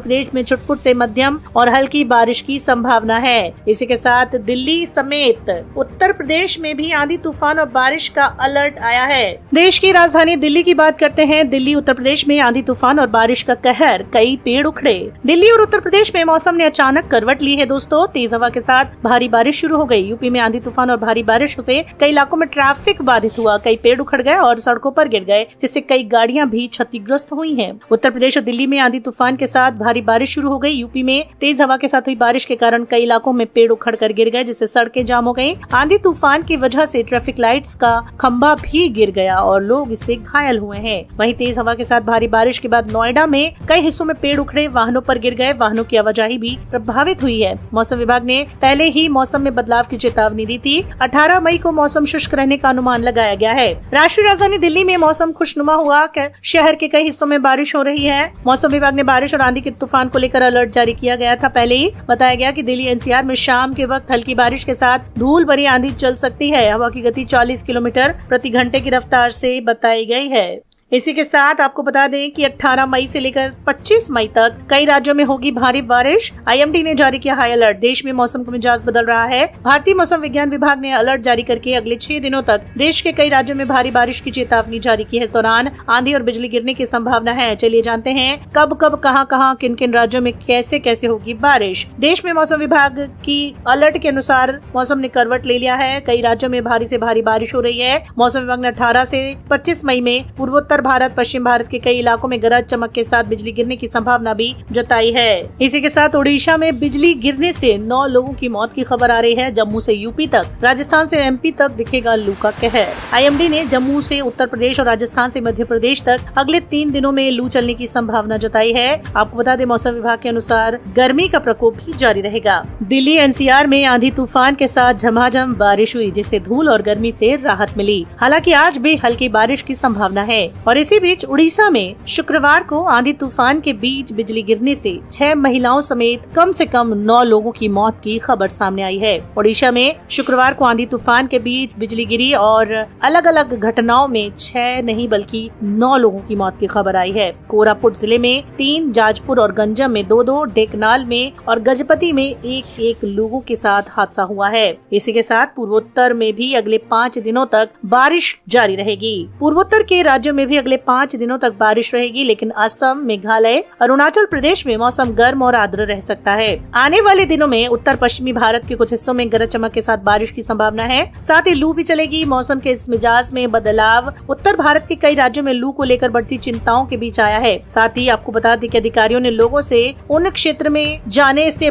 प्रदेश में छुटपुट से मध्यम और हल्की बारिश की संभावना है। इसी के साथ दिल्ली समेत उत्तर प्रदेश में भी आंधी तूफान और बारिश का अलर्ट आया है। देश की राजधानी दिल्ली की बात करते हैं। दिल्ली उत्तर प्रदेश में आंधी तूफान और बारिश का कहर, कई पेड़ उखड़े। दिल्ली और उत्तर प्रदेश में मौसम ने अचानक करवट ली है दोस्तों। तेज हवा के साथ भारी बारिश शुरू हो गई। यूपी में आंधी तूफान और भारी बारिश से कई इलाकों में ट्रैफिक बाधित हुआ, कई पेड़ उखड़ गए और सड़कों पर गिर गए, जिससे कई गाड़ियां भी क्षतिग्रस्त हुई हैं। उत्तर प्रदेश और दिल्ली में आंधी तूफान के साथ भारी बारिश शुरू हो गई। यूपी में तेज हवा के साथ हुई बारिश के कारण कई इलाकों में पेड़ उखड़ कर गिर गए, जिससे सड़कें जाम हो गयी। आंधी तूफान की वजह से ट्रैफिक लाइट्स का खंभा भी गिर गया और लोग इससे घायल हुए हैं। वहीं तेज हवा के साथ भारी बारिश के बाद नोएडा में कई हिस्सों में पेड़ उखड़े, वाहनों पर गिर गए, वाहनों की आवाजाही भी प्रभावित हुई है। मौसम विभाग ने पहले ही मौसम में बदलाव की चेतावनी दी थी। 18 मई को मौसम शुष्क रहने का अनुमान लगाया गया है। राष्ट्रीय राजधानी दिल्ली में मौसम खुशनुमा हुआ। शहर के कई हिस्सों में बारिश हो रही है। मौसम विभाग ने बारिश और आंधी के तूफान को लेकर अलर्ट जारी किया गया था। पहले ही बताया गया कि दिल्ली एनसीआर में शाम के वक्त हल्की बारिश के साथ धूल भरी आंधी चल सकती है। हवा की गति 40 किलोमीटर प्रति घंटे की रफ्तार से बताई गई है। इसी के साथ आपको बता दें कि 18 मई से लेकर 25 मई तक कई राज्यों में होगी भारी बारिश। आईएमडी ने जारी किया हाई अलर्ट। देश में मौसम का मिजाज बदल रहा है। भारतीय मौसम विज्ञान विभाग ने अलर्ट जारी करके अगले 6 दिनों तक देश के कई राज्यों में भारी बारिश की चेतावनी जारी की है। इस दौरान आंधी और बिजली गिरने की संभावना है। चलिए जानते हैं कब कहां किन किन राज्यों में कैसे होगी बारिश। देश में मौसम विभाग की अलर्ट के अनुसार मौसम ने करवट ले लिया है। कई राज्यों में भारी से भारी बारिश हो रही है। मौसम विभाग ने 18 से 25 मई में पूर्वोत्तर भारत, पश्चिम भारत के कई इलाकों में गरज चमक के साथ बिजली गिरने की संभावना भी जताई है। इसी के साथ ओडिशा में बिजली गिरने से 9 लोगों की मौत की खबर आ रही है। जम्मू से यूपी तक, राजस्थान से एमपी तक दिखेगा लू का कहर। आईएमडी ने जम्मू से उत्तर प्रदेश और राजस्थान से मध्य प्रदेश तक अगले 3 दिनों में लू चलने की संभावना जताई है। आपको बता दें मौसम विभाग के अनुसार गर्मी का प्रकोप भी जारी रहेगा। दिल्ली एनसीआर में आंधी तूफान के साथ झमाझम बारिश हुई, जिससे धूल और गर्मी से राहत मिली। हालांकि आज भी हल्की बारिश की संभावना है। और इसी बीच उड़ीसा में शुक्रवार को आंधी तूफान के बीच बिजली गिरने से 6 महिलाओं समेत कम से कम 9 लोगों की मौत की खबर सामने आई है। उड़ीसा में शुक्रवार को आंधी तूफान के बीच बिजली गिरी और अलग अलग घटनाओं में 6 नहीं बल्कि 9 लोगों की मौत की खबर आई है। कोरापुट जिले में 3, जाजपुर और गंजम में 2, डेकनाल में और गजपति में 1 लोगों के साथ हादसा हुआ है। इसी के साथ पूर्वोत्तर में भी अगले 5 दिनों तक बारिश जारी रहेगी। पूर्वोत्तर के राज्यों में भी अगले 5 दिनों तक बारिश रहेगी, लेकिन असम, मेघालय, अरुणाचल प्रदेश में मौसम गर्म और आर्द्र रह सकता है। आने वाले दिनों में उत्तर पश्चिमी भारत के कुछ हिस्सों में गरज चमक के साथ बारिश की संभावना है। साथ ही लू भी चलेगी। मौसम के इस मिजाज में बदलाव उत्तर भारत के कई राज्यों में लू को लेकर बढ़ती चिंताओं के बीच आया है। साथ ही आपको बता दें कि अधिकारियों ने लोगों से उन क्षेत्र में जाने से